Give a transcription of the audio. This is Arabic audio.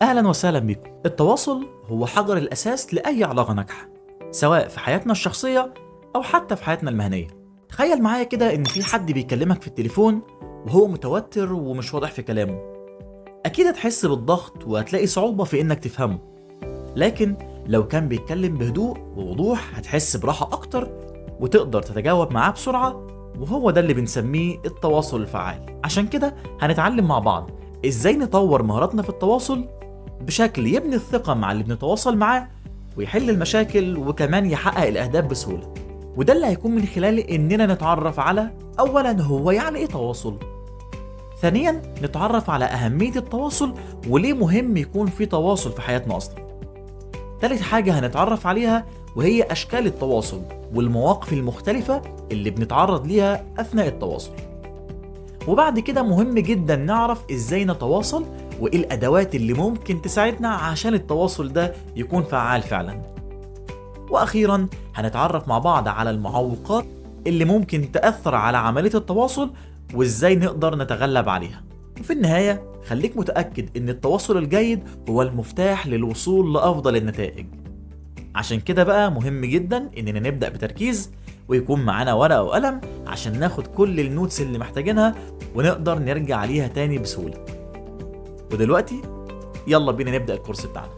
أهلا وسهلا بكم. التواصل هو حجر الأساس لأي علاقة ناجحة، سواء في حياتنا الشخصية أو حتى في حياتنا المهنية. تخيل معايا كده إن في حد بيكلمك في التليفون وهو متوتر ومش واضح في كلامه، أكيد هتحس بالضغط وهتلاقي صعوبة في إنك تفهمه. لكن لو كان بيتكلم بهدوء ووضوح هتحس براحة أكتر وتقدر تتجاوب معاه بسرعة، وهو ده اللي بنسميه التواصل الفعال. عشان كده هنتعلم مع بعض إزاي نطور مهاراتنا في التواصل بشكل يبني الثقة مع اللي بنتواصل معاه ويحل المشاكل وكمان يحقق الأهداف بسهولة. وده اللي هيكون من خلال إننا نتعرف على أولا هو يعني إيه تواصل، ثانيا نتعرف على أهمية التواصل وليه مهم يكون في تواصل في حياتنا أصلا، تالت حاجة هنتعرف عليها وهي أشكال التواصل والمواقف المختلفة اللي بنتعرض ليها أثناء التواصل. وبعد كده مهم جدا نعرف إزاي نتواصل وإيه الأدوات اللي ممكن تساعدنا عشان التواصل ده يكون فعال فعلا. وأخيرا هنتعرف مع بعض على المعوقات اللي ممكن تأثر على عملية التواصل وإزاي نقدر نتغلب عليها. وفي النهاية خليك متأكد إن التواصل الجيد هو المفتاح للوصول لأفضل النتائج. عشان كده بقى مهم جدا إننا نبدأ بتركيز ويكون معانا ورقة وقلم عشان ناخد كل النوتس اللي محتاجينها ونقدر نرجع عليها تاني بسهولة. ودلوقتي يلا بينا نبدأ الكورس بتاعنا.